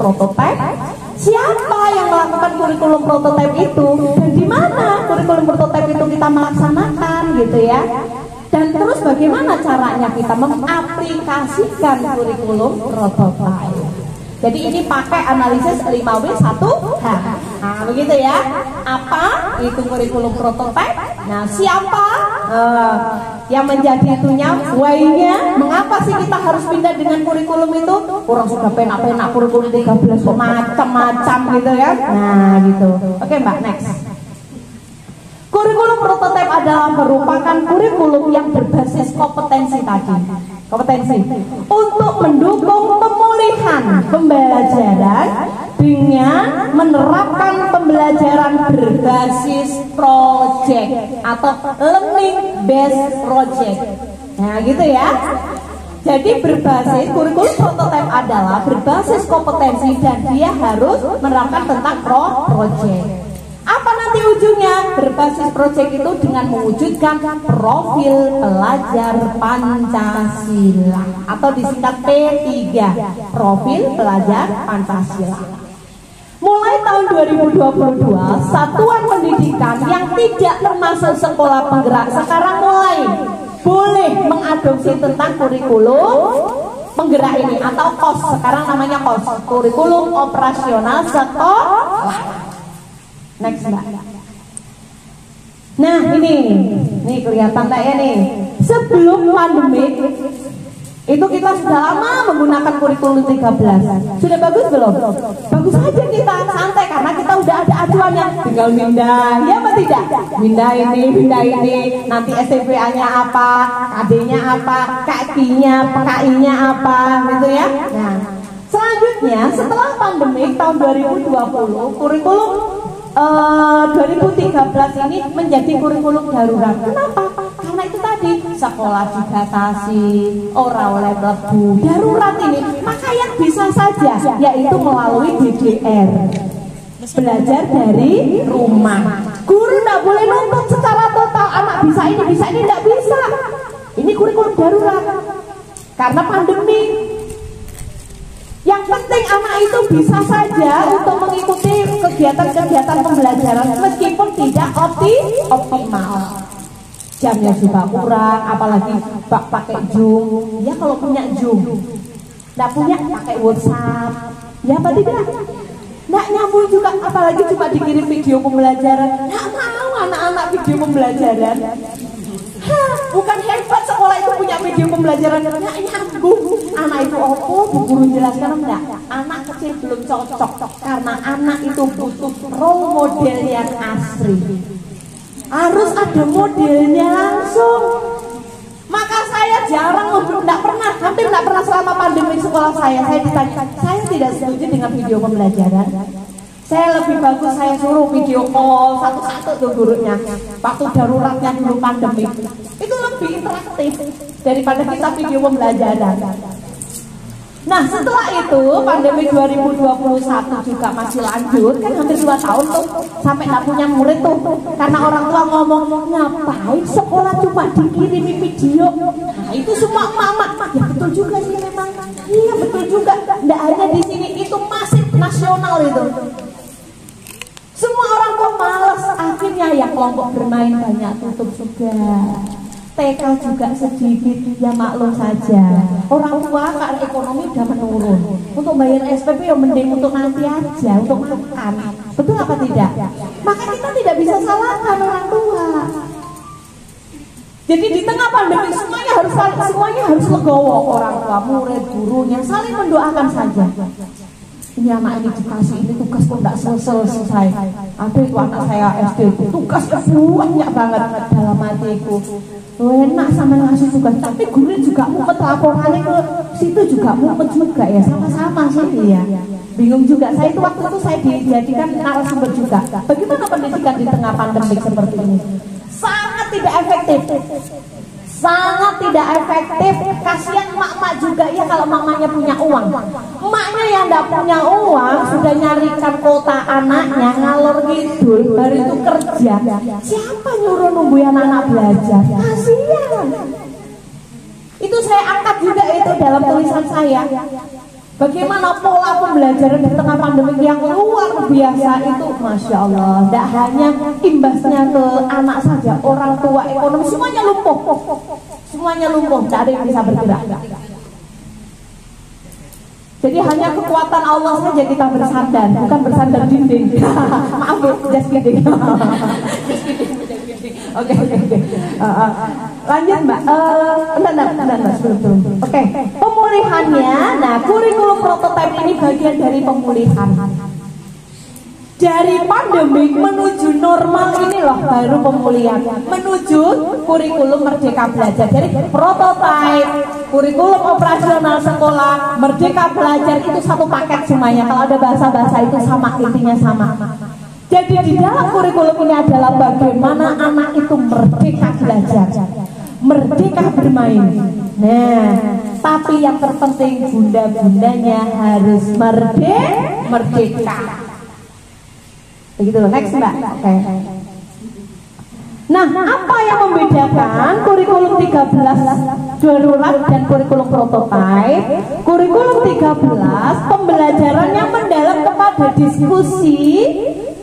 prototipe? Siapa yang melakukan kurikulum prototipe itu? Dan di mana kurikulum prototipe itu kita melaksanakan gitu ya? Dan terus bagaimana caranya kita mengaplikasikan kurikulum prototipe? Jadi ini pakai analisis 5W1H. Nah, begitu ya. Apa itu kurikulum prototipe? Nah, siapa yang menjadi itunya? Why-nya? Mengapa sih kita harus pindah dengan kurikulum itu? Kurang sudah penak-penak kurikulum 13 kok macam-macam gitu ya. Nah, gitu. Oke, Mbak, next. Kurikulum prototipe adalah merupakan kurikulum yang berbasis kompetensi tadi. Kompetensi untuk mendukung pemulihan pembelajaran dengan menerapkan pembelajaran berbasis project atau learning based project. Nah, gitu ya. Jadi berbasis kurikulum prototipe adalah berbasis kompetensi dan dia harus menerapkan tentang project. Apa nanti ujungnya? Berbasis proyek itu dengan mewujudkan profil pelajar Pancasila atau disingkat P3, profil pelajar Pancasila. Mulai tahun 2022, satuan pendidikan yang tidak termasuk sekolah penggerak sekarang mulai boleh mengadopsi tentang kurikulum penggerak ini atau KOS, sekarang namanya KOS, kurikulum operasional sekolah. Next, Mbak. Nah, ini kelihatan tak ya nih. Sebelum pandemi itu kita sudah lama menggunakan kurikulum 13. Sudah bagus belum? Bagus aja kita, santai karena kita udah ada acuannya. Tinggal pindah, ya apa tidak? Pindah ini, nanti STPA-nya apa, KD-nya apa, KI-nya apa, gitu ya. Nah, selanjutnya setelah pandemi tahun 2020, kurikulum 2013 ini menjadi kurikulum darurat. Kenapa? Karena itu tadi sekolah dibatasi, ora oleh mlebu. Darurat ini, maka yang bisa saja yaitu melalui DDR. Belajar dari rumah. Guru tidak boleh nuntut secara total anak bisa ini tidak bisa. Ini kurikulum darurat. Karena pandemi. Yang penting anak itu bisa saja untuk mengikuti kegiatan-kegiatan pembelajaran meskipun tidak optimal. Jamnya juga kurang, apalagi pakai Zoom. Ya kalau punya Zoom, tidak punya pakai WhatsApp. Ya apa tidak? Nggak nyambung juga, apalagi cuma dikirim video pembelajaran. Nggak mau anak-anak video pembelajaran. Bukan hebat sekolah itu punya video pembelajaran, nggak nyambung. Anak itu bu guru jelaskan enggak? Anak kecil belum cocok karena anak itu butuh role model yang asli. Harus ada modelnya langsung. Maka saya hampir tidak pernah selama pandemi sekolah saya ditanya, saya tidak setuju dengan video pembelajaran. Saya lebih bagus saya suruh video call satu-satu tuh gurunya. Waktu daruratnya dulu pandemi itu lebih interaktif daripada kita video pembelajaran. Nah setelah itu pandemi 2021 juga masih lanjut, kan hampir 2 tahun tuh sampai nggak punya murid tuh karena orang tua ngomong ngapain sekolah cuma dikirimi video. Nah itu semua emak-emak ya betul juga sih memang. Iya betul juga, nggak hanya di sini, itu masih nasional itu. Semua orang tua malas, akhirnya ya kelompok bermain banyak tutup juga. TK juga sedikit, ya maklum saja. Orang tua karena ekonomi udah menurun. Untuk bayar SPP ya mending untuk nanti aja, untuk makan. Betul apa tidak? Maka kita tidak bisa salahkan orang tua. Jadi di tengah pandemi semuanya harus legowo, orang tua, murid, gurunya saling mendoakan saja. Ini anak ini dikasih ini tugas kok tidak selesai. Ada itu anak saya SD tugasnya banyak banget dalam hatiku. Enak sama ngasih tugas, tapi guru juga mumet laporannya ke situ juga mumet juga ya, sama-sama sih ya. Bingung juga saya itu waktu itu saya dijadikan narasumber juga. Bagaimana pendidikan di tengah pandemi seperti ini? Sangat tidak efektif. Sangat tidak efektif. Kasihan emak-emak juga ya kalau mamanya punya uang. Emaknya yang tidak punya uang sudah nyarikan kota anaknya ngalor ngidul, baru itu kerja. Siapa nyuruh nunggu anak-anak belajar? Kasihan. Itu saya angkat juga itu dalam tulisan saya. Bagaimana pola pembelajaran di tengah pandemi yang luar biasa itu, Masya Allah. Tidak hanya imbasnya ke anak saja, orang tua, ekonomi, semuanya lumpuh. Semuanya lumpuh, tidak ada yang bisa bergerak. Jadi hanya kekuatan Allah saja kita bersandar, bukan bersandar dinding. Maaf Bu, just kidding. Oke. Lanjut Mbak. Enggak, sebelum. Oke. Pemulihannya, nah kurikulum prototipe ini bagian dari pemulihan. Dari pandemi menuju normal ini loh baru pemulihan, menuju kurikulum Merdeka Belajar. Jadi prototipe, kurikulum operasional sekolah, Merdeka Belajar itu satu paket semuanya. Kalau ada bahasa-bahasa itu sama, intinya sama. Jadi di dalam kurikulum ini adalah bagaimana anak itu merdeka belajar, merdeka bermain. Nah, tapi yang terpenting bunda-bundanya harus merdeka. Begitu, next Mbak. Oke. Nah, apa yang membedakan kurikulum 13 darurat dan kurikulum prototipe? Kurikulum 13 pembelajarannya mendalam kepada diskusi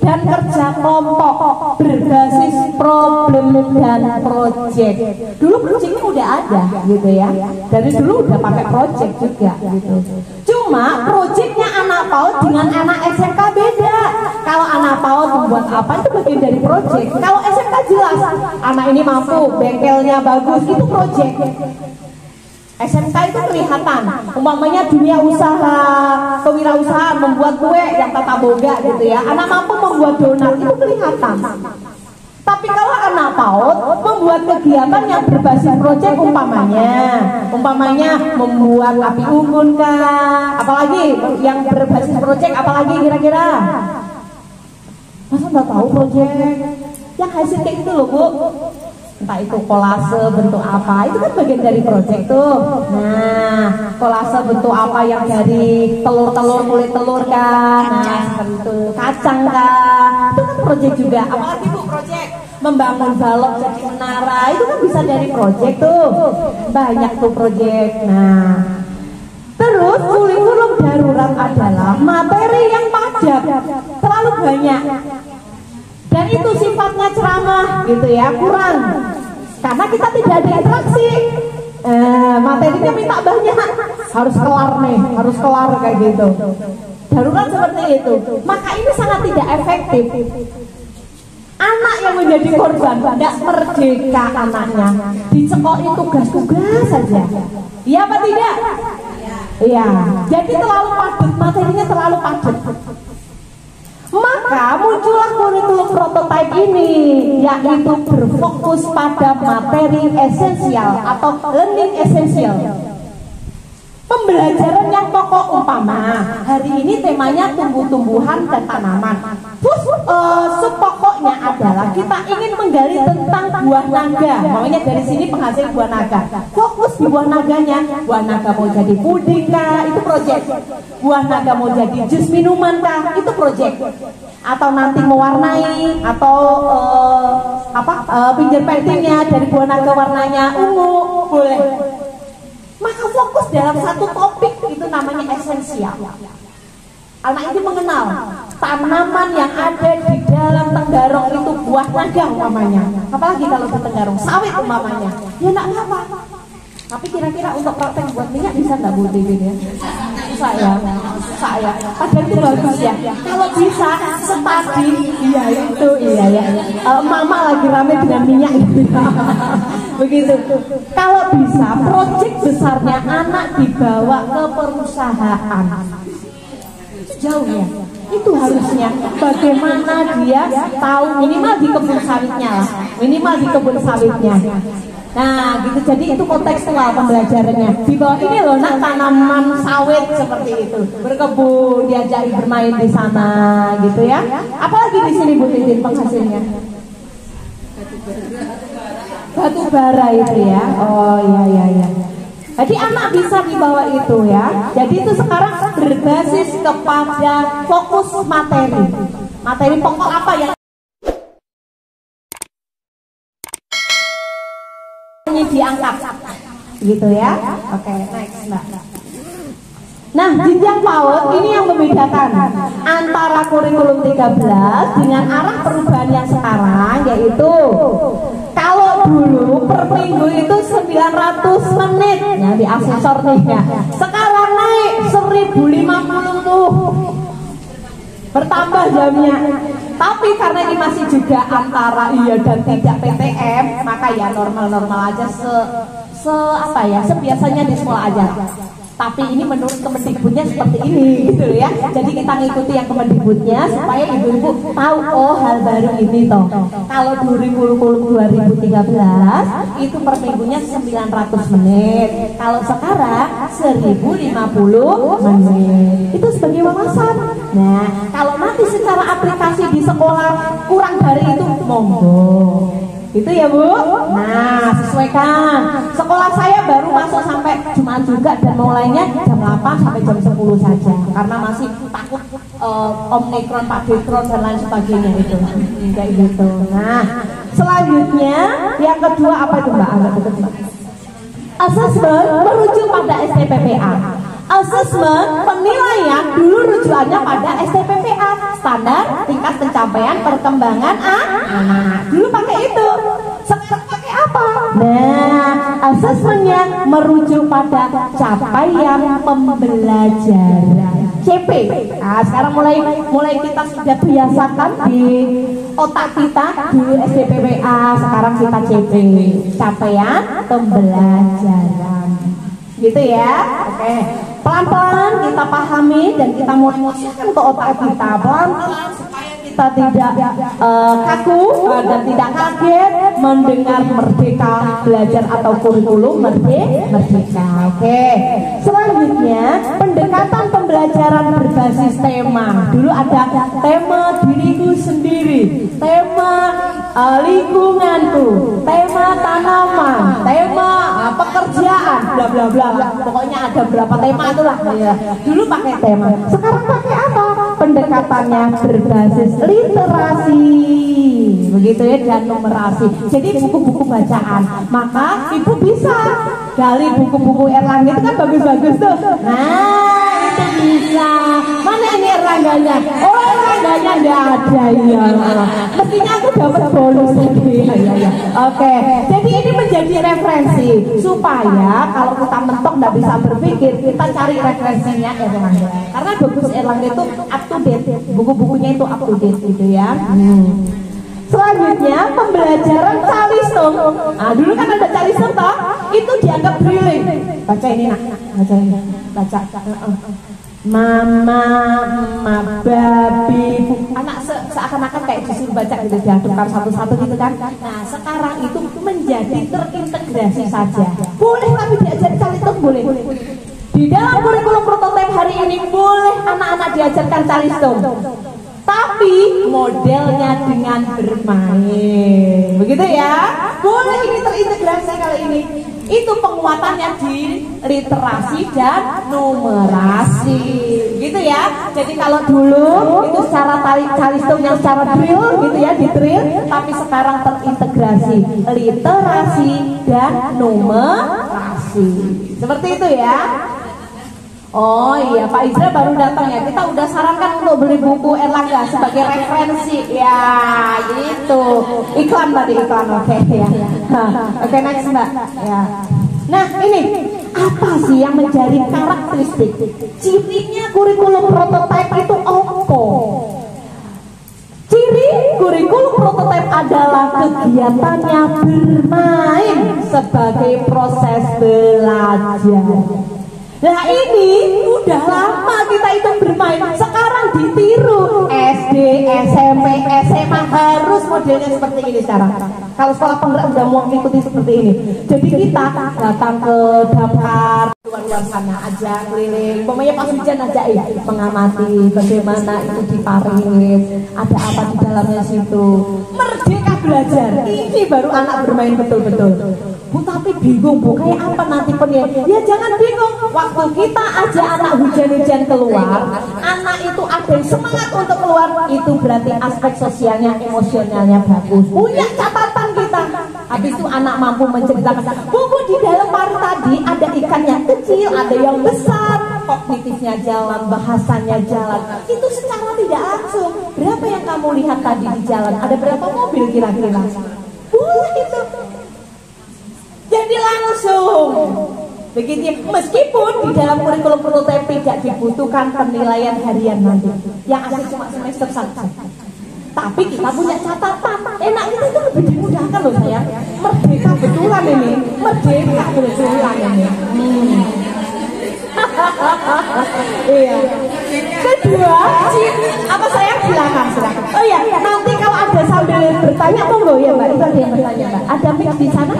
dan kerja kelompok berbasis problem dan project. Dulu projectnya udah ada gitu ya, dari dulu udah pakai project juga gitu. Cuma projectnya anak PAUD dengan anak SMK beda. Kalau anak PAUD membuat apa itu bagian dari project. Kalau SMK jelas anak ini mampu, bengkelnya bagus, itu project. SMK itu kelihatan, umpamanya dunia usaha, kewirausahaan, membuat kue yang tata boga gitu ya. Anak mampu membuat donat, itu kelihatan. Tapi kalau anak PAUD membuat kegiatan yang berbasis proyek, umpamanya membuat api unggun kah, apalagi yang berbasis proyek, apalagi kira-kira? Masa nggak tahu proyek? Yang hasil kayak gitu loh Bu. Entah itu kolase bentuk apa, itu kan bagian dari proyek tuh. Nah, kolase bentuk apa yang dari telur-telur, kulit telur kan, nah seperti itu, kacang kan, itu kan proyek juga. Apalagi Bu proyek membangun balok jadi menara, itu kan bisa dari proyek tuh, banyak tuh proyek. Nah, terus kurikulum darurat adalah materi yang padat, terlalu banyak. Dan itu sifatnya ceramah gitu ya, kurang. Karena kita tidak ada interaksi. Materinya minta banyak, harus kelar nih, harus kelar kayak gitu. Darurat seperti itu. Maka ini sangat tidak efektif. Anak yang menjadi korban tidak merdeka anaknya. Dicekoki tugas-tugas saja. Iya apa tidak? Iya. Jadi terlalu padat, materinya terlalu padat. Maka muncullah kurikulum prototipe ini, yaitu berfokus pada materi esensial atau learning essential. Pembelajaran yang pokok, umpama hari ini temanya tumbuh-tumbuhan dan tanaman. Terus sepokoknya adalah kita ingin menggali tentang buah naga. Makanya dari sini penghasil buah naga. Fokus di buah naganya. Buah naga mau jadi puding kah? Itu proyek. Buah naga mau jadi jus minuman kah? Itu proyek. Atau nanti mewarnai atau pinggir pentilnya dari buah naga warnanya ungu, boleh. Maka fokus dalam satu topik itu namanya esensial. Anak ini mengenal tanaman yang ada di dalam Tenggarong itu buah naga umpamanya. Apalagi kalau di Tenggarong sawit umpamanya. Ya enggak apa-apa. Tapi kira-kira untuk praktek buat minyak bisa nggak Bu Titin ya? Saya. Padahal itu bagus ya. Kalau bisa setadi, iya itu, iya ya. Mama lagi rame dengan minyak gitu. Begitu. Kalau bisa, proyek besarnya anak dibawa ke perusahaan. Jauh ya. Itu harusnya bagaimana dia tahu minimal di kebun sawitnya lah. Minimal di kebun sawitnya. Nah gitu, jadi itu kontekstual pembelajarannya. Di bawah ini loh nak tanaman sawit seperti itu, berkebun, diajari bermain di sana gitu ya. Apalagi di sini Bu Titin penghasilnya batu bara itu ya. Oh iya. Jadi anak bisa dibawa itu ya. Jadi itu sekarang berbasis kepada fokus materi. Materi pokok apa yang diangkat gitu ya. Oke, next Mbak. Nah, jenjang PAUD ini yang membedakan antara kurikulum 13 dengan arah perubahan yang sekarang, yaitu kalau dulu per minggu itu 900 menit ya di asesor nih ya. Sekarang naik 1050 tuh. Bertambah jamnya. Tapi karena ini masih juga antara iya dan tidak PTM, maka ya normal-normal aja sebiasanya di sekolah aja. Tapi ini menurut Kemendikbudnya seperti ini gitu ya. Jadi kita ngikuti yang Kemendikbudnya supaya ibu-ibu tahu oh hal baru ini toh. Kalau kurikulum 2013 itu per minggunya 900 menit. Kalau sekarang 1050 menit. Itu sebagai wawasan. Nah, kalau nanti secara aplikasi di sekolah kurang dari itu monggo. Itu ya Bu. Nah, sesuaikan. Sekolah saya baru masuk sampai Jumat juga dan mulainya jam 8 sampai jam 10 saja karena masih takut Omikron, Pakdekron dan lain sebagainya itu. Kayak gitu. Nah, selanjutnya yang kedua apa itu Mbak? Asesmen merujuk pada STPPA. Asesmen penilaian dulu rujukannya pada STPPA, standar tingkat pencapaian perkembangan anak. Dulu pakai itu. Sekarang pakai apa? Nah, asesmennya merujuk pada capaian pembelajaran. CP. Nah, sekarang mulai kita sudah biasakan di otak kita dulu STPPA, sekarang kita CP. Capaian pembelajaran. Gitu ya. Oke. Pelan-pelan kita pahami dan kita mulai masukkan ke otak kita pelan-pelan supaya kita tidak kaku dan tidak kaget mendengar merdeka belajar atau kurikulum merdeka. Oke. Selanjutnya pendekatan pembelajaran berbasis tema. Dulu ada tema diriku sendiri, tema lingkunganku, tema tanaman, tema pekerjaan, bla bla bla. Pokoknya ada berapa tema itulah. Ya. Dulu pakai tema. Sekarang pakai apa? Pendekatannya berbasis literasi. Begitu ya, dan numerasi. Jadi buku-buku bacaan. Maka ibu bisa gali buku-buku Erlangga itu kan bagus-bagus tuh. Nah, itu bisa. Mana ini Erlangganya? Oh, Erlangganya nggak ada ya. Mestinya aku dapat bonus lagi. Ya. Oke. Jadi ini menjadi referensi supaya kalau kita mentok nggak bisa berpikir, kita cari referensinya Erlangga. Karena bagus Erlangga itu up to date. Buku-bukunya itu up to date gitu ya. Selanjutnya pembelajaran calistung. Nah, dulu kan ada calistung toh, itu dianggap drilling. Baca ini nak, baca ini, baca. Mama, babi, anak seakan-akan kayak disuruh baca gitu, diadukkan satu-satu gitu kan. Nah, sekarang itu menjadi terintegrasi saja. Boleh tapi diajar calistung boleh. Di dalam kurikulum prototipe hari ini boleh anak-anak diajarkan calistung. Tapi modelnya dengan bermain, begitu ya. Boleh ini terintegrasi kali ini. Itu penguatannya di literasi dan numerasi, gitu ya. Jadi kalau dulu itu secara calistung yang secara drill, gitu ya, di drill. Tapi sekarang terintegrasi literasi dan numerasi, seperti itu ya. Oh iya, Pak Izra baru datang ya. Kita udah sarankan untuk beli buku Erlangga sebagai referensi. Ya, gitu. Iklan tadi, iklan. Oke ya. Oke, next Mbak. Ya. Nah, ini apa sih yang menjadi karakteristik? Cirinya kurikulum prototipe itu apa? Ciri kurikulum prototipe adalah kegiatannya bermain sebagai proses belajar. Nah ini udah lama kita itu bermain, sekarang ditiru SD, SMP, SMA harus modelnya seperti ini sekarang. Kalau sekolah penggerak udah mau mengikuti seperti ini. Jadi kita datang ke damkar luar sana aja keliling, pokoknya pas hujan aja ya, mengamati bagaimana itu diparit, ada apa di dalamnya situ. Merdeka belajar, ini baru anak bermain betul-betul. Bu, tapi bingung Bu, kayak apa nanti penilaian? Ya jangan bingung, waktu kita aja anak hujan-hujan keluar, anak itu ada yang semangat untuk keluar, itu berarti aspek sosialnya, emosionalnya bagus. Punya catatan kita, Habis itu anak mampu menceritakan, Bu, di dalam pari tadi ada ikan yang kecil, ada yang besar. Kognitifnya jalan, bahasanya jalan. Itu secara tidak langsung. Berapa yang kamu lihat tadi di jalan? Ada berapa mobil kira-kira? Itu. Jadi langsung. Begitu, meskipun di dalam kurikulum prototipe tidak dibutuhkan penilaian harian nanti, yang ada cuma semester 1. Tapi kita punya catatan, enaknya itu lebih dimudahkan loh sayang. Merdeka betulan ini, merdeka betulan ini. Iya. Kedua, apa sayang silakan. Oh ya, nanti kalau ada sambil bertanya monggo ya Mbak, itu ada yang bertanya Mbak. Ada mic di sana?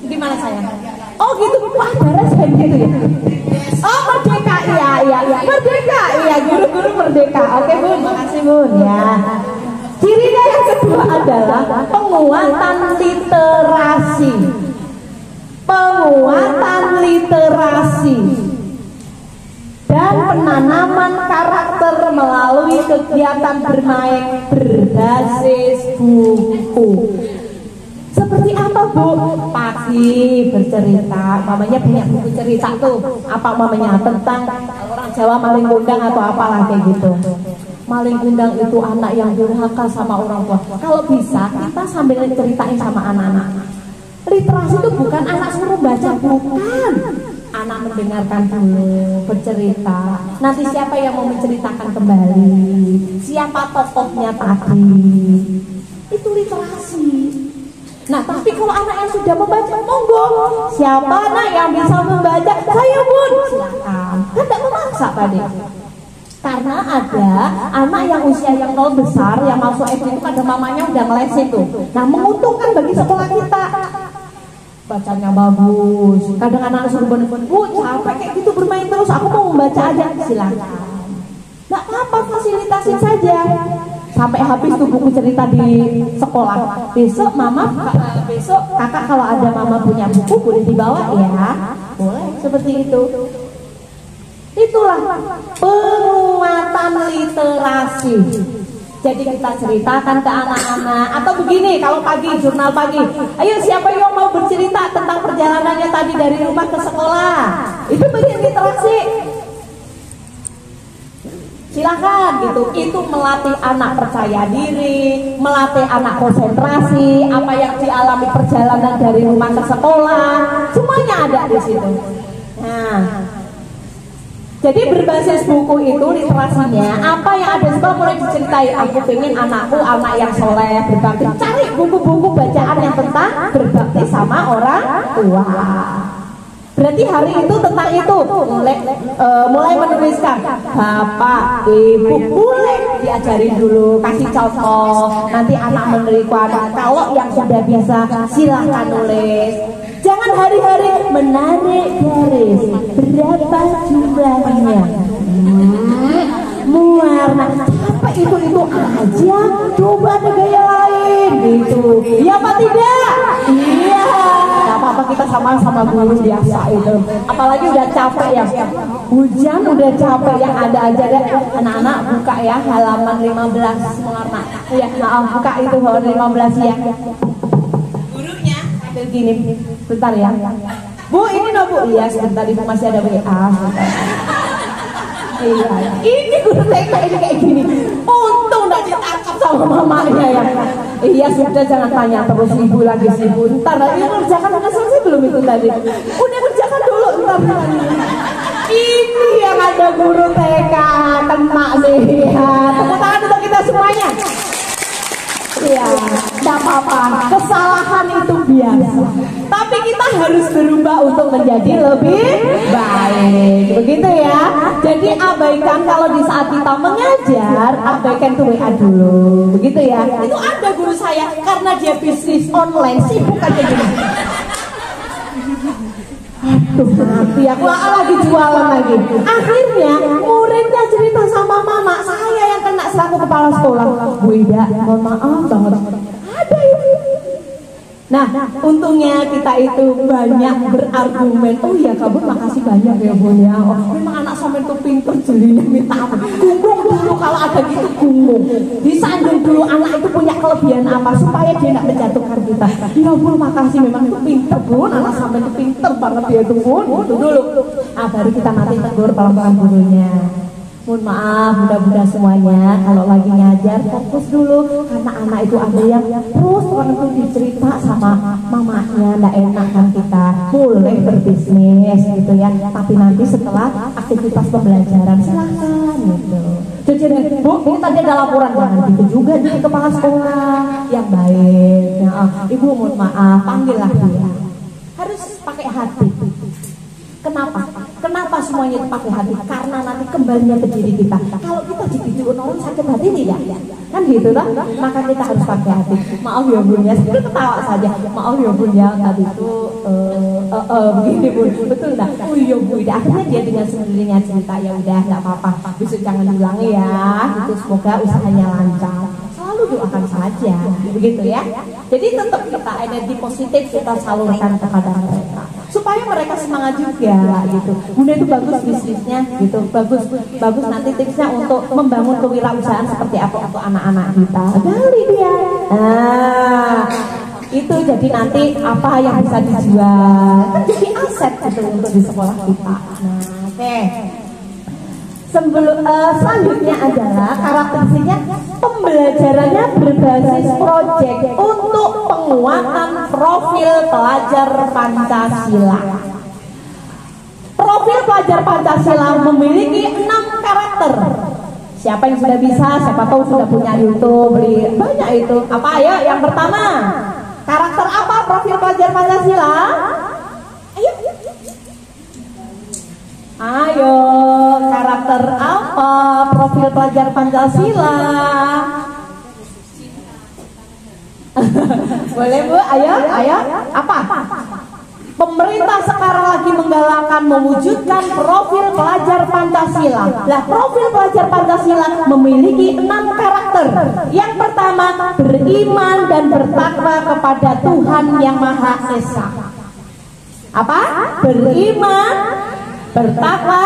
Gimana sayang? Oh gitu, wah beres kayak gitu ya. Oh merdeka, iya. Merdeka, iya guru-guru merdeka. Oke Bun, makasih Bun ya. Cirinya yang kedua adalah penguatan literasi. Penguatan literasi dan penanaman karakter melalui kegiatan bermain berbasis buku. Seperti apa Bu? Pagi bercerita, mamanya punya buku cerita tuh. Apa mamanya? Tentang orang Jawa maling kundang atau apalah kayak gitu. Maling kundang itu anak yang durhaka sama orang tua. Kalau bisa kita sambil ceritain sama anak-anak. Literasi itu bukan anak suruh baca, bukan. Anak mendengarkan dulu, bercerita. Nanti siapa yang mau menceritakan kembali? Siapa tokohnya tadi? Itu literasi. Nah, tapi kalau anak yang sudah membaca, monggo. Siapa anak yang bisa membaca? Saya Bun. Silakan. Kan tidak memaksa tadi. Karena ada anak yang usia yang nol besar, yang masuk SD itu kadang mamanya udah ngeles itu. Nah, menguntungkan bagi sekolah kita. Bacanya bagus. Kadang anak suruh bener-bener, Bu, capek kayak gitu bermain terus. Aku mau membaca aja. Silakan. Nggak apa-apa, fasilitasin saja. Sampai habis tuh buku cerita di sekolah. Besok kakak kalau ada mama punya buku boleh dibawa ya. Boleh seperti itu. Itulah penguatan literasi. Jadi kita ceritakan ke anak-anak. Atau begini, kalau pagi jurnal pagi, ayo siapa yang mau bercerita tentang perjalanannya tadi dari rumah ke sekolah. Itu bagian literasi. Silakan gitu, itu melatih anak percaya diri, melatih anak konsentrasi, apa yang dialami perjalanan dari rumah ke sekolah, semuanya ada di situ. Nah, jadi berbasis buku itu literasinya, apa yang ada di sekolah mulai diceritain. Aku pengen anakku anak yang soleh, berbakti. Cari buku-buku bacaan yang tentang berbakti sama orang tua. Berarti hari itu tentang itu mulai menuliskan bapak, ibu boleh diajarin dulu, kasih contoh. Nanti anak menerima. Kalau yang sudah biasa silahkan nulis. Jangan hari-hari menarik garis. Berapa jumlahnya? Muar. Nah, apa itu aja? Coba ada gaya lain gitu. Iya apa tidak? Iya. Apa-apa kita sama-sama guru biasa itu. Apalagi udah capek ya. Hujan udah capek yang ada aja deh. Anak-anak buka ya halaman 15 warna. Ya, buka itu halaman 15 ya. Gurunya begini. Bentar ya. Bu, ini no Bu. Iya, sebentar Ibu masih ada WA. Iya. Ini guru TK ini kayak gini. Untung enggak ditangkap sama mamanya ya. Iya sudah, jangan tanya terus Ibu lagi sibuk. Ntar lagi kerjakan, udah selesai belum itu tadi? Udah kerjakan dulu ntar. Ini yang ada guru TK kena nih ya. Tepuk tangan untuk kita semuanya. Iya, tidak apa-apa. Kesalahan itu biasa. Tapi kita harus berubah untuk menjadi lebih baik. Begitu ya. Jadi abaikan kalau di saat kita mengajar, abaikan tuh WA dulu. Begitu ya. Itu ada guru saya karena dia bisnis online sibuk aja gini. Aduh, mati aku lagi jualan lagi. Akhirnya muridnya cerita sama mama, saya yang kena selaku kepala sekolah. Bu Ida, mohon maaf banget. Ada itu. Nah, untungnya kita itu banyak berargumen. Oh iya, kamu makasih banyak ya Bun ya. Oh, memang anak sampai itu pinter jelinya minta apa? Gunggung dulu kalau ada gitu gunggung. Disandung dulu anak itu punya kelebihan apa supaya dia nggak menjatuhkan kita. Ya Bu, makasih, memang itu pinter Bu, anak sampai itu pinter banget dia itu Bu, itu dulu. Baru kita nanti tegur pelan-pelan gurunya. Mohon maaf bunda-bunda semuanya, kalau lagi ngajar fokus dulu, karena anak itu ada yang terus orang itu dicerita sama mamanya, nggak enak kan kita. Boleh berbisnis gitu ya, tapi nanti setelah aktivitas pembelajaran silahkan gitu. Jadi Bu, ini tadi ada laporan, jangan gitu juga jadi kepala sekolah yang baik. Ibu mohon maaf, panggillah dia. Harus pakai hati. Kenapa? Kenapa semuanya itu pakai hati? Karena nanti kembalinya ke diri kita. Kalau kita dididik orang sakit hati tidak, kan gitu kan? Maka kita harus pakai hati. Maaf ya Bun ya, saya ketawa saja. Maaf ya Bun ya, tadi itu begini Bun, betul enggak? Oh iya Bu, akhirnya dia dengan sendirinya cerita, ya udah nggak apa-apa. Besok jangan diulangi ya. Itu semoga usahanya lancar. Selalu doakan saja, begitu ya. Jadi tetap kita energi positif kita salurkan kepada mereka supaya mereka semangat juga gitu. Bunda itu bagus bisnisnya gitu, bagus nanti tipsnya untuk membangun kewirausahaan seperti apa untuk anak-anak kita. Gali dia. Itu jadi nanti apa yang bisa dijual kan jadi aset gitu untuk di sekolah kita. Oke. Selanjutnya adalah karakteristiknya pembelajarannya berbasis proyek untuk penguatan profil pelajar Pancasila. Profil pelajar Pancasila memiliki 6 karakter. Siapa yang sudah bisa, siapa tahu sudah punya YouTube, beli banyak itu. Apa ya? Yang pertama, karakter apa profil pelajar Pancasila? Ayo, karakter apa profil pelajar Pancasila? Boleh Bu, ayo, apa? Pemerintah sekarang lagi menggalakkan mewujudkan profil pelajar Pancasila. Nah, profil pelajar Pancasila memiliki 6 karakter. Yang pertama, beriman dan bertakwa kepada Tuhan Yang Maha Esa. Apa? Beriman, bertakwa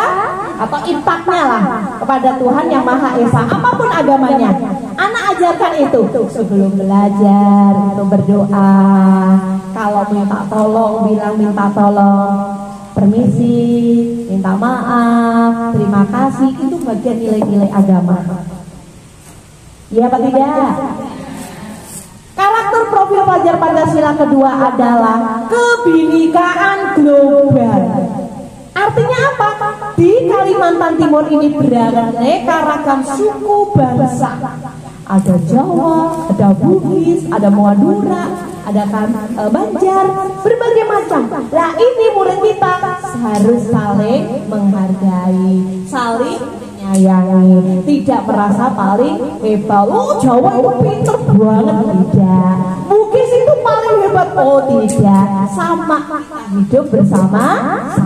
atau itaknya lah kepada Tuhan Yang Maha Esa, apapun agamanya. Anak ajarkan itu sebelum belajar, untuk berdoa. Kalau minta tolong, bilang minta tolong, permisi, minta maaf, terima kasih. Itu bagian nilai-nilai agama. Iya apa tidak? Karakter profil pelajar Pancasila kedua adalah kebinekaan global. Artinya apa? Di Kalimantan Timur ini beraneka ragam suku bangsa. Ada Jawa, ada Bugis, ada Madura, ada Banjar, berbagai macam. Nah ini murid kita harus saling menghargai, saling menyayangi, tidak merasa paling hebat. Oh Jawa itu pinter banget, tidak. Bugis itu paling hebat, oh tidak. Sama, hidup bersama-sama.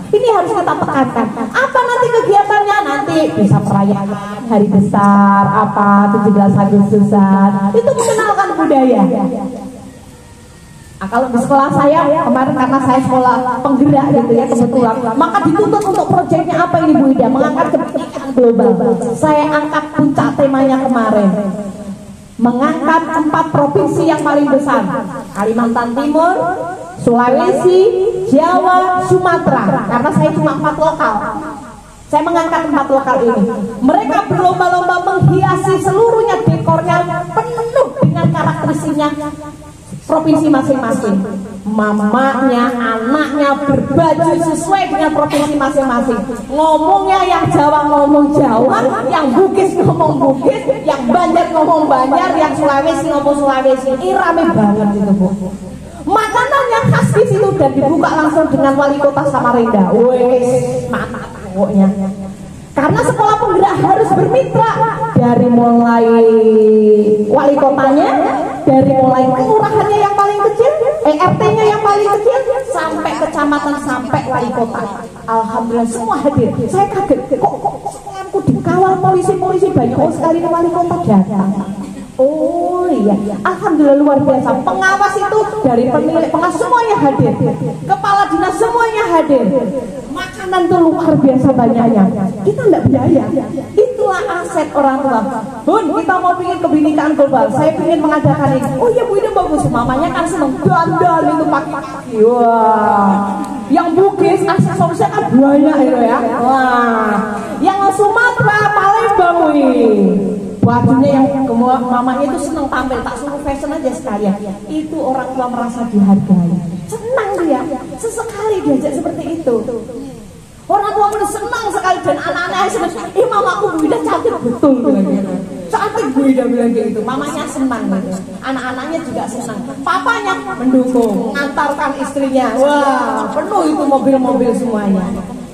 Ini harus kita tekankan. Apa nanti kegiatannya? Nanti bisa perayaan hari besar, apa 17 Agustusan. Itu mengenalkan budaya. Nah, kalau di sekolah saya kemarin karena saya sekolah penggerak gitu ya kebetulan, maka dituntut untuk proyeknya apa ini Bu Ida? Mengangkat kebinekaan global. Saya angkat puncak temanya kemarin. Mengangkat 4 provinsi yang paling besar, Kalimantan Timur, Sulawesi, Jawa, Sumatera. Karena saya cuma 4 lokal, saya mengangkat 4 lokal ini. Mereka berlomba-lomba menghiasi seluruhnya, dekornya penuh dengan karakteristiknya provinsi masing-masing. Mamanya, anaknya berbaju sesuai dengan provinsi masing-masing. Ngomongnya yang Jawa ngomong Jawa, yang Bugis ngomong Bugis, yang Banjar ngomong Banjar, yang Sulawesi ngomong Sulawesi. Ini rame banget itu Bu. Makanan yang khas di situ dan dibuka langsung dengan wali kota Samarinda. Wes, mantap pokoknya. Karena sekolah penggerak harus bermitra dari mulai wali kotanya, dari mulai kelurahannya yang paling kecil, RT-nya yang paling kecil, sampai kecamatan, sampai wali kota. Alhamdulillah semua hadir. Saya kaget, kok sekolahku dikawal polisi banyak sekali wali kota datang. Oh iya, alhamdulillah luar biasa. Pengawas itu dari pemilik, pengawas semuanya hadir, kepala dinas semuanya hadir. Makanan tuh luar biasa banyaknya. Kita nggak biaya. Itulah aset orang tua. Bun, kita mau bikin kebinekaan global. Saya ingin mengadakan ini. Oh iya bu, ini bagus. Mamanya kan seneng dandal itu pakai. Wah, yang Bugis aksesorisnya kan banyak itu ya. Wah, yang Sumatera Palembang wih. Bajunya yang mamanya itu senang tampil, tak suruh fashion aja sekalian. Itu orang tua merasa dihargai, senang dia, sesekali diajak seperti itu. Orang tua udah senang sekali dan anak-anaknya senang. Mamaku Bu Ida cantik betul, cantik Bu Ida bilang gitu. Mamanya senang gitu, anak-anaknya juga senang. Papanya mendukung, mengantarkan istrinya. Wah, penuh itu mobil-mobil semuanya.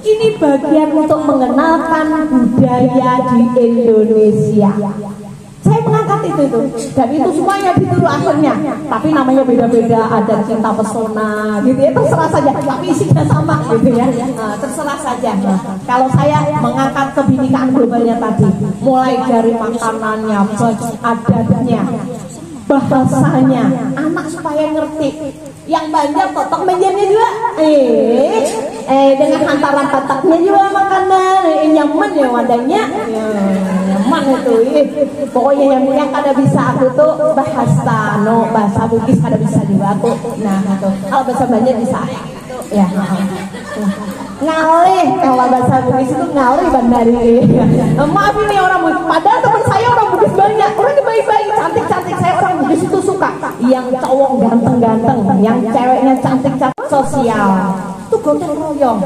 Ini bagian untuk mengenalkan budaya di Indonesia. Saya mengangkat itu dan itu semuanya ditiru akhirnya. Tapi namanya beda-beda, ada cinta pesona gitu ya, terserah saja. Tapi isinya sama gitu ya, terserah saja. Kalau saya mengangkat kebinekaan globalnya tadi, mulai dari makanannya, baju adatnya, bahasanya, anak supaya ngerti. Yang Banjar totok menjadi juga, dengan hantaran tataknya juga makanan, nyaman ya wadahnya, nyaman itu, pokoknya yang kada bisa aku tuh bahasa bahasa Bugis kada bisa juga aku, nah itu, kalau bahasa Banjar bisa, ya, ngalih, kalau bahasa Bugis itu ngalih bandari, maaf ini orang Bugis, padahal teman saya orang Bugis banyak, orangnya baik-baik, cantik-cantik, saya orang Bugis itu suka, yang cowok ganteng-ganteng, yang ceweknya cantik-cantik, sosial, itu gotong royong.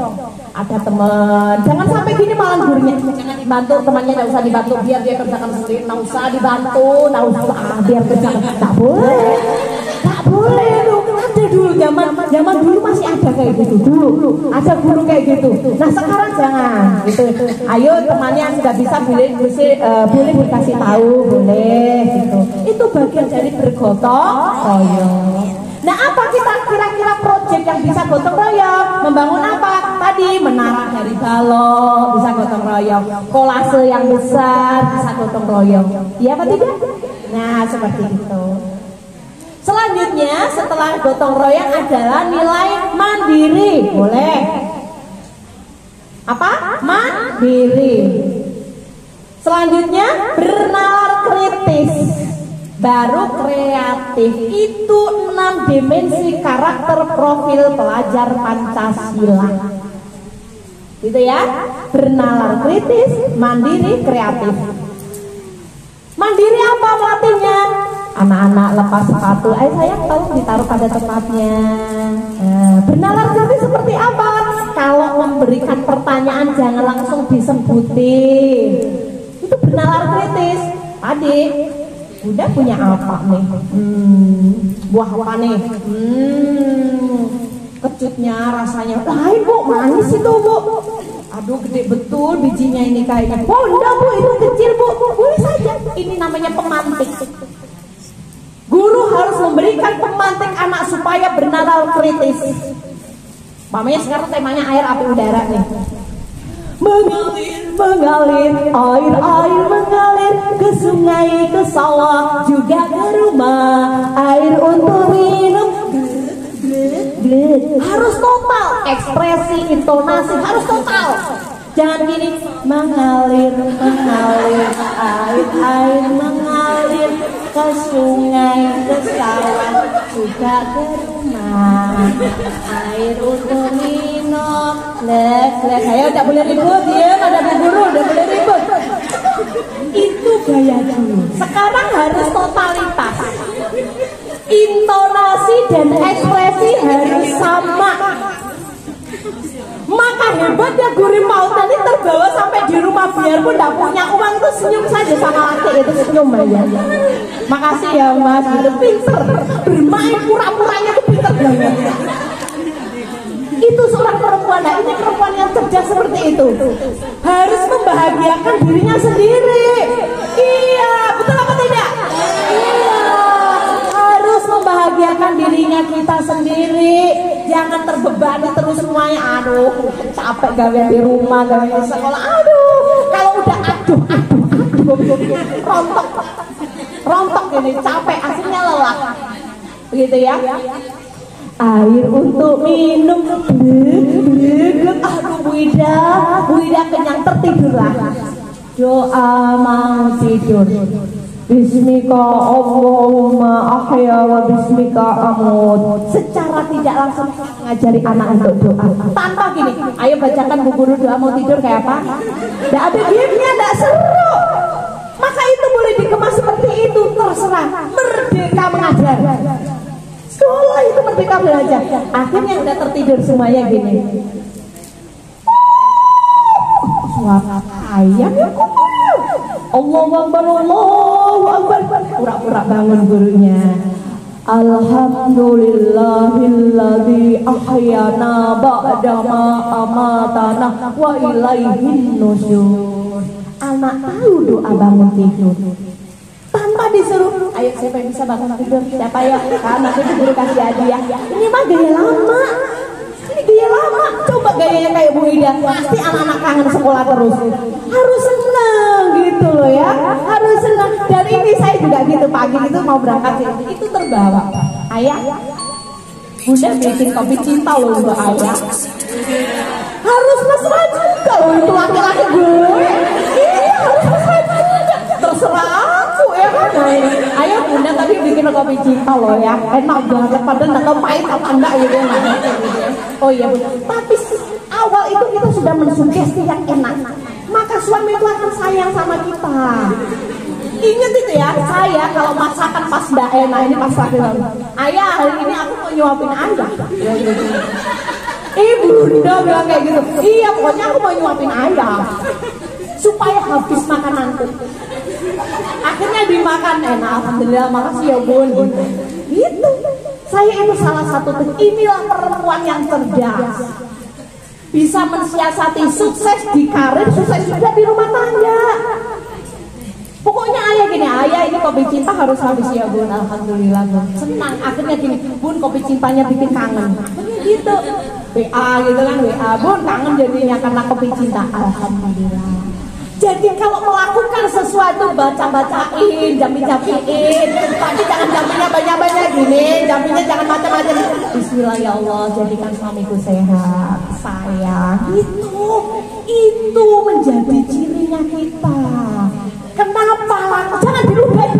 Ada teman, jangan sampai gini malah gurunya, jangan dibantu, temannya nggak usah dibantu, biar dia kerjakan sendiri, nggak usah dibantu, nggak usah, biar kerjakan, tak boleh, tak boleh lu. Ada dulu zaman dulu masih ada kayak gitu dulu, ada guru kayak gitu. Nah sekarang jangan gitu. Ayo temannya yang sudah bisa boleh dikasih tahu, boleh gitu. Itu bagian dari bergotong royong. Nah apa kita kira-kira proyek yang bisa gotong royong? Membangun apa? Tadi menara dari balok bisa gotong royong, kolase yang besar bisa gotong royong. Iya apa tidak? Nah seperti itu. Selanjutnya setelah gotong royong adalah nilai mandiri. Boleh. Apa? Mandiri. Selanjutnya bernalar kritis. Baru kreatif. Itu 6 dimensi karakter profil pelajar Pancasila. Gitu ya. Bernalar kritis, mandiri, kreatif. Mandiri apa melatihnya? Anak-anak lepas sepatu, sayang tolong ditaruh pada tempatnya. Bernalar kritis seperti apa? Kalau memberikan pertanyaan jangan langsung disebutin. Itu bernalar kritis. Adik, udah punya apa nih? Buah apa nih? Kecutnya rasanya lain bu, manis itu bu. Aduh gede betul bijinya ini kayaknya. Oh enggak bu, itu kecil bu. Boleh saja. Ini namanya pemantik. Guru harus memberikan pemantik anak supaya bernalar kritis. Mamanya sekarang temanya air, api, udara nih. Mengalir, mengalir, air mengalir ke sungai, ke sawah, juga ke rumah. Air untuk minum. Harus total, ekspresi, intonasi harus total. Jangan gini, mengalir, mengalir, air mengalir ke sungai, ke sawah, juga ke rumah. Air untuk minum. Ayo udah boleh ribut ya, ada bu guru, udah boleh ribut. Itu gaya dulu. Sekarang harus totalitas. Intonasi dan ekspresi harus sama. Maka hebatnya guru mau tadi terbawa sampai di rumah, biarpun tidak punya uang itu senyum saja sama laki itu, senyum aja. Makasih ya mas, itu pinter, bermain pura-puranya itu pinter banget. Itu seorang perempuan, nah ini perempuan yang cerdas seperti itu harus membahagiakan dirinya sendiri. Iya, betul apa tidak? Iya, harus membahagiakan dirinya kita sendiri. Jangan terbebani terus semuanya. Aduh, capek gawe di rumah, gawe di sekolah. Aduh, kalau udah aduh, rontok. rontok ini, capek, aslinya lelah. Begitu ya. Air untuk minum, aduh Bu Ida kenyang, tertidurlah. Doa mau tidur. Bismika Allahumma ahya wa bismika amut. Secara tidak langsung ngajari anak untuk doa. Tanpa gini, ayo bacakan Bu Guru doa mau tidur kayak apa? Tidak ada game-nya, tidak seru. Maka itu boleh dikemas seperti itu, terserah. Merdeka mengajar. Sekolah itu merdeka belajar. Akhirnya udah tertidur semuanya gini. Suara ayam ya kumul. Allahu Akbar, Allahu Akbar. Pura-pura bangun gurunya. Alhamdulillahilladzi ahyana ba'da ma amatana wa ilaihin nusyur. Anak tahu doa bangun tidur tanpa disuruh. Ayo siapa yang bisa bangun tidur? Siapa ya? Karena itu guru kasih hadiah. Ini mah gaya lama. Ini gaya lama. Coba gayanya kayak Bu Ida. Pasti anak-anak kangen sekolah terus. Harus senang gitu loh ya. Harus senang. Dan ini saya juga gitu, pagi itu mau berangkat itu terbawa. Ayah, Bunda bikin kopi cinta loh untuk ayah. Harus mesra juga loh itu laki-laki gue. Iya harus mesra juga. Terserah aku ya kan. Ayo Bunda tadi bikin kopi cinta loh ya. Enak banget, padahal nggak tahu pahit apa enggak gitu ya. Oh iya Bunda. Tapi awal itu kita sudah mensugesti yang enak. Maka suami itu akan sayang sama kita. Ingat itu ya, saya kalau masakan pas nggak enak ini pas lagi ayah hari ini aku mau nyuapin ayah. Ibu Bunda bilang kayak gitu. Iya pokoknya aku mau nyuapin ayah supaya habis makananku. Akhirnya dimakan enak, alhamdulillah makasih ya Bun. Gitu. Saya itu salah satu. Inilah perempuan yang cerdas. Bisa mensiasati, sukses di karir, sukses juga di rumah tangga. Pokoknya ayah gini, ayah ini kopi cinta harus habis ya Bun, alhamdulillah Bun. Senang, akhirnya gini, Bun kopi cintanya bikin kangen. Gitu, WA gitu kan, WA, Bun kangen jadinya karena kopi cinta, alhamdulillah. Jadi kalau melakukan sesuatu baca-bacain, jami-jamiin, tapi jangan jaminya banyak-banyak gini, jaminya jangan macam-macam. Bismillah ya Allah, jadikan suamiku sehat, sayang. Itu menjadi cirinya kita. Kenapa? Jangan diludahi.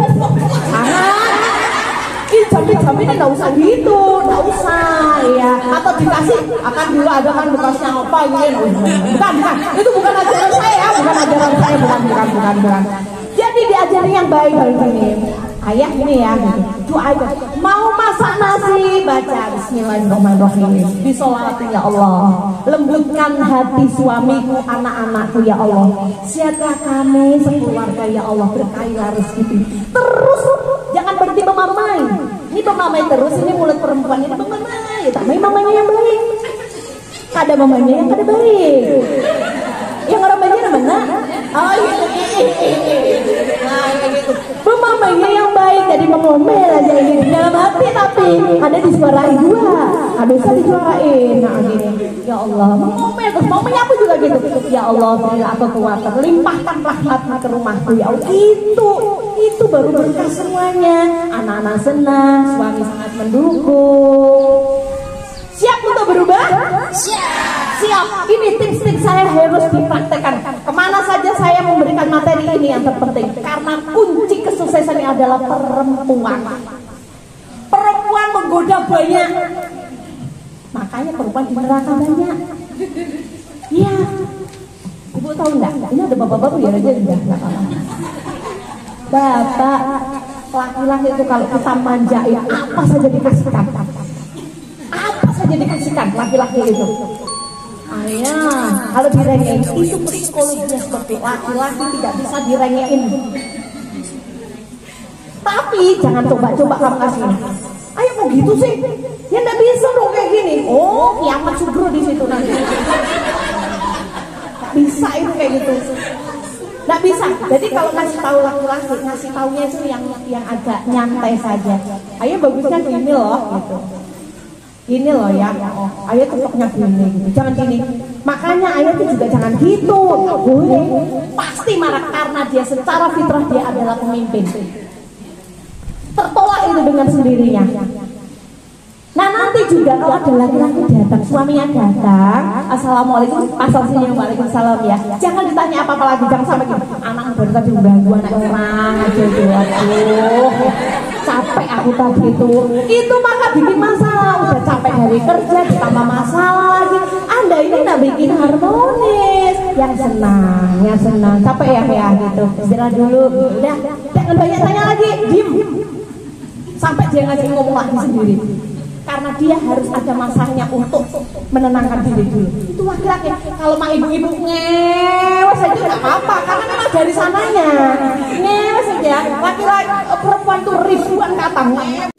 Jami-jami ini nggak usah gitu, nggak usah ya. Atau dikasih akan dulu ada kan bekasnya apa gitu. Bukan, itu bukan ajaran saya, bukan. Jadi diajari yang baik hari ini. Ayah ini ya, doa aja. Mau masak nasi, baca Bismillahirrahmanirrahim. Disolati ya Allah. Lembutkan hati suamiku, anak-anakku ya Allah. Sehatlah kami sekeluarga ya Allah. Berkailah rezeki. Terus jangan berhenti memamai. Ini memamai terus, ini mulut perempuan ini memamai. Tapi mamanya yang baik. Kada mamanya yang kada baik. Yang orang banyak mana? Oh iya. Nah gitu. Mamanya yang baik jadi mengomel aja ini di dalam hati tapi ada disuarain dua. Ada bisa disuarain. Nah gini. Ya Allah, mengomel terus mau menyapu juga gitu. Ya Allah, berilah aku kekuatan, limpahkan rahmatmu ke rumahku ya Allah. Itu baru berkah semuanya. Anak-anak senang, suami sangat mendukung. Siap untuk berubah? Siap. Ini tips-tips saya harus dipraktekkan. Kemana saja saya memberikan materi ini yang terpenting. Karena kunci kesuksesan ini adalah perempuan. Perempuan menggoda banyak. Makanya perempuan di neraka banyak. Iya. Ibu tahu enggak? Ini ada bapak-bapak ya aja enggak apa-apa. Bapak, laki-laki itu kalau kita manjain apa saja dikasihkan. Apa saja dikasihkan laki-laki itu. Ayah, kalau direngein itu psikologinya seperti laki-laki tidak bisa direngein. Tapi jangan coba-coba kamu kasih. Ayo kok gitu sih? Ya nggak bisa dong kayak gini. Oh, kiamat sugro di situ nanti. Nggak bisa itu kayak gitu. Nggak bisa. Jadi kalau ngasih tahu laki-laki, ngasih taunya itu yang agak nyantai saja. Ayo bagusnya gini loh, gitu. Ini loh ya, ayah tetapnya gini gitu. Jangan gini. Makanya ayah itu juga jangan gitu. Nggak boleh. Pasti marah karena dia secara fitrah dia adalah pemimpin. dengan sendirinya. Nah nanti juga kalau ada laki-laki datang, suaminya datang, assalamualaikum, asal senyum, waalaikumsalam ya. Jangan ditanya apa-apa lagi, jangan sampai gini, anak baru tadi mengganggu anak orang aja itu, aduh, capek aku tadi itu maka bikin masalah. Udah capek dari kerja, ditambah masalah lagi. Anda ini nggak bikin harmonis, yang senang, capek ya gitu. Istirahat dulu, udah, jangan banyak tanya lagi, diem, sampai dia ngajak ngomong lagi sendiri. Karena dia harus ada masanya untuk menenangkan diri dulu. Itu laki-laki. Kalau mak ibu-ibu ngewe saja nggak apa-apa, karena memang dari sananya ngewe saja. Laki-laki perempuan tuh ribuan kata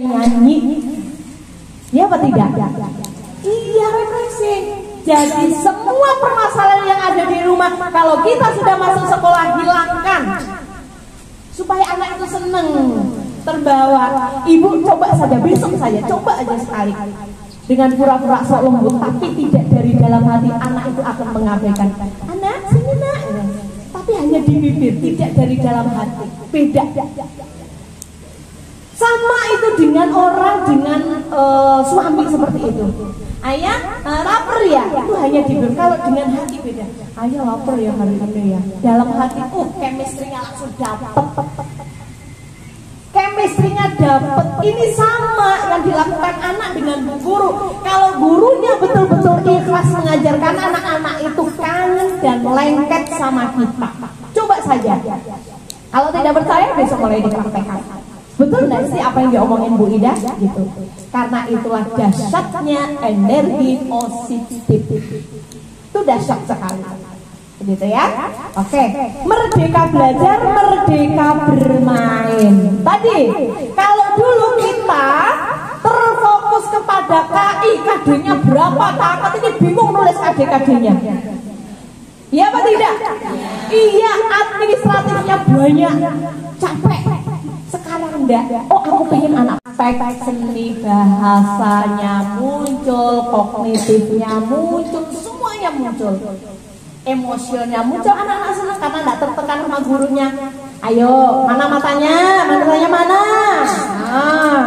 nyanyi. Ya apa tidak? Iya, refreshing. Jadi semua permasalahan yang ada di rumah, kalau kita sudah masuk sekolah, hilangkan supaya anak itu seneng, terbawa. Ibu coba saja, besok saja, coba aja sekali dengan pura-pura sok lembut, tapi tidak dari dalam hati. Anak itu akan mengabaikan. Anak, sini nak, tapi hanya di bibir, tidak dari dalam hati. Beda. Sama itu dengan orang, dengan suami seperti itu. Ayah, lapar ya? Itu hanya di bibir. Kalau dengan hati beda. Ayah lapar ya hari ini ya. Dalam hati, chemistry-nya langsung dapet. Chemistry-nya dapet. Ini sama yang dilakukan anak dengan bu guru. Kalau gurunya betul-betul ikhlas mengajarkan anak-anak itu kangen dan lengket sama kita. Coba saja. Kalau tidak percaya, besok mulai dipraktekkan. Betul nggak sih apa yang diomongin Bu Ida? Gitu. Karena itulah dahsyatnya energi positif. Itu dahsyat sekali. Begitu ya? Oke. Merdeka belajar, merdeka bermain. Tadi, kalau dulu kita terfokus kepada KI, KD-nya berapa, takat ini bingung nulis KD-KD-nya. Iya apa tidak? Iya, administratifnya banyak, capek. Sekarang enggak. Oh, aku pengen anak seni, bahasanya muncul, kognitifnya muncul, semuanya muncul. Emosionalnya muncul, anak-anak senang karena enggak tertekan sama gurunya. Ayo, mana matanya? Mana? Nah,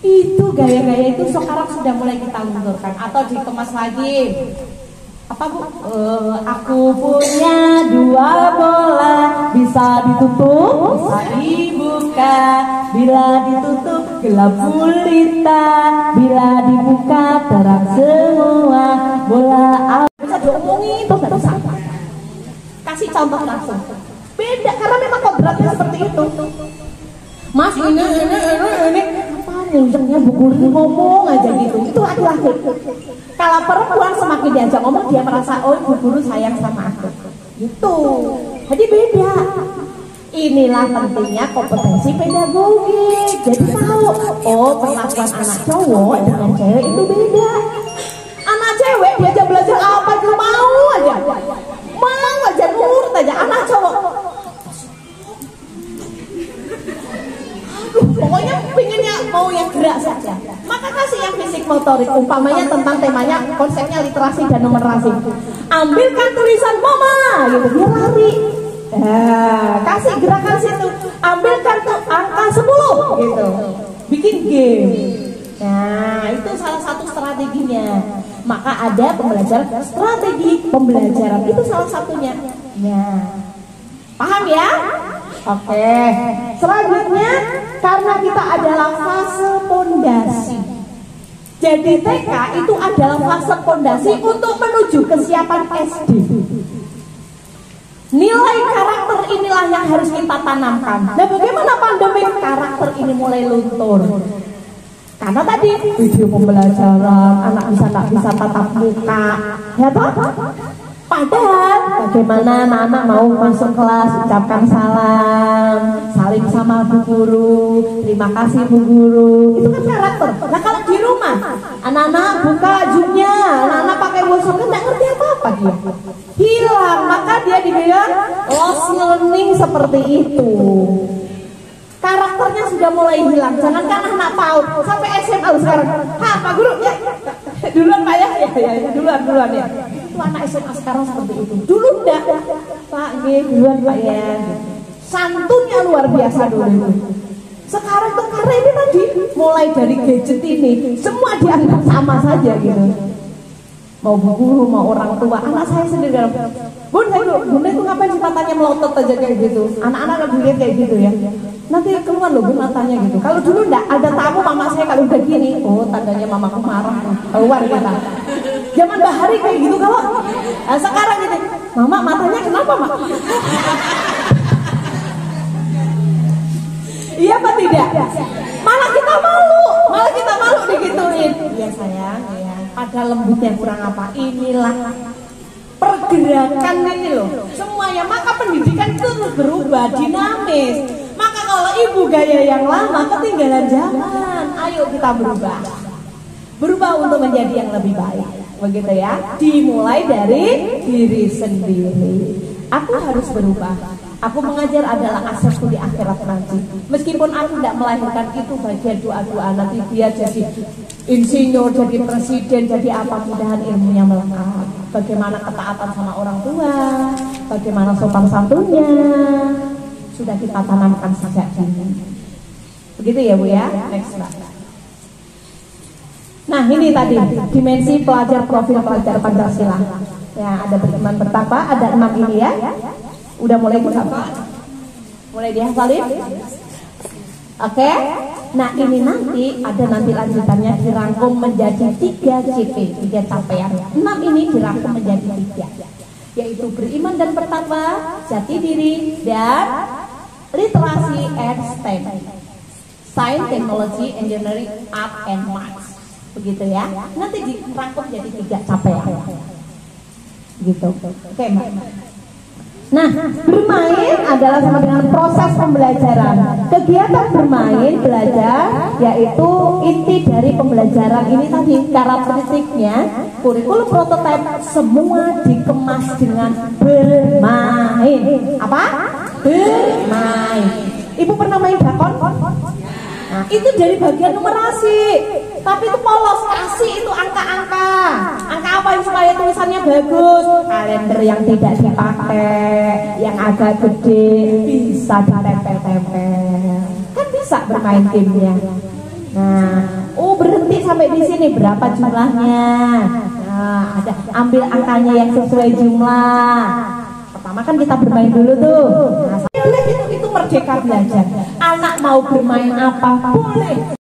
itu gaya-gaya itu sekarang sudah mulai kita mundurkan atau dikemas lagi. Apa Bu? Aku punya 2 bola, bisa ditutup, bisa dibuka. Bila ditutup gelap gulita, bila dibuka terang semua. Bola bisa diomongin terus nggak bisa. Kasih contoh langsung. Beda karena memang kodratnya seperti itu. Mas ini apa muncungnya bu guru ngomong aja gitu. Itu laki-laki. Kalau perempuan semakin diajak ngomong dia merasa oh bu guru sayang sama aku. Gitu. Jadi beda. Inilah pentingnya kompetensi pedagogik. Jadi tahu oh perlakuan anak cowok dengan cewek itu beda. Anak cewek diajak belajar apa itu mau aja. Mau aja nurut aja. Anak cowok pokoknya pinginnya mau yang gerak saja. Maka kasih yang fisik motorik. Umpamanya tentang temanya konsepnya literasi dan numerasi. Ambilkan tulisan mama gitu dia lari. Kasih gerakan situ. Ambilkan tuh angka 10 gitu. Bikin game. Nah itu salah satu strateginya. Maka ada pembelajaran strategi pembelajaran itu salah satunya. Nah paham ya? Oke, selanjutnya karena kita adalah fase pondasi. Jadi TK itu adalah fase pondasi untuk menuju kesiapan SD. Nilai karakter inilah yang harus kita tanamkan. Nah bagaimana pandemi karakter ini mulai luntur? Karena tadi video pembelajaran, anak tak bisa tatap muka, ya toh? Padahal bagaimana anak-anak mau masuk kelas ucapkan salam, salim sama bu guru, terima kasih bu guru, itu kan karakter. Nah kalau di rumah, anak-anak buka Zoom-nya, anak-anak pakai WhatsApp kan nggak ngerti apa-apa dia, hilang. Maka dia dibilang lost learning seperti itu. Karakternya sudah mulai hilang. Jangankan anak PAUD sampai SMA sekarang. Pak guru ya, duluan Pak ya, duluan ya. Anak SMA sekarang seperti itu. Dulu enggak, Pak, duluan Pak ya. Santunnya luar biasa dulu. Sekarang tuh karena ini tadi mulai dari gadget ini semua dianggap sama saja gitu. Mau guru, mau orang tua, anak saya sendiri dalam bun itu ngapain sih matanya melotot aja kayak gitu. Anak-anak lagi lihat kayak gitu ya. Nanti keluar loh bun matanya gitu. Kalau dulu enggak ada tamu mama saya kalau udah gini, oh tandanya mamaku marah keluar kita. Zaman bahari kayak gitu kalau sekarang gitu, mama matanya kenapa mak? Iya apa tidak? Malah kita malu digituin. Iya sayang, ya. Ada lembutnya kurang apa? Inilah pergerakan ini loh. Semuanya maka pendidikan itu terus berubah, dinamis. Maka kalau ibu gaya yang lama ketinggalan zaman, ayo kita berubah. Berubah untuk menjadi yang lebih baik. Begitu ya. Dimulai dari diri sendiri. Aku harus berubah. Aku mengajar adalah asetku di akhirat nanti. Meskipun aku tidak melahirkan itu bagian doa-doa nanti dia jadi insinyur, jadi presiden, jadi apa, mudahan ilmunya melengkap. Bagaimana ketaatan sama orang tua, bagaimana sopan santunnya, sudah kita tanamkan sejak dini. Begitu ya Bu ya. Next Mbak. Nah ini tadi dimensi pelajar profil pelajar Pancasila. Ya ada beriman bertakwa, ada 6 ini ya. Udah mulai berapa? Mulai dihafalin? Oke. Nah ini nanti ada lanjutannya dirangkum menjadi 3 CP, 3 capaian. 6 ini dirangkum menjadi 3, yaitu beriman dan bertakwa, jati diri, dan literasi and STEM, Science, Technology, Engineering, Art, and Maths. Begitu ya. Nanti dirangkum menjadi 3 capaian. Gitu. Oke Mbak. Nah, bermain adalah sama dengan proses pembelajaran. Kegiatan bermain, belajar, yaitu inti dari pembelajaran ini tadi. Karakteristiknya, kurikulum prototipe semua dikemas dengan bermain. Apa? Bermain. Ibu pernah main drakon? Nah, itu dari bagian numerasi. Tapi itu polos, kasih itu angka-angka. Angka apa yang supaya tulisannya bagus? Kalender yang tidak dipakai, yang agak gede, bisa ditempel-tempel. Kan bisa bermain gamenya. Nah, berhenti sampai di sini berapa jumlahnya? Nah, ada ambil angkanya yang sesuai jumlah. Pertama kan kita bermain dulu tuh. Nah, itu merdeka belajar. Anak mau bermain apa boleh.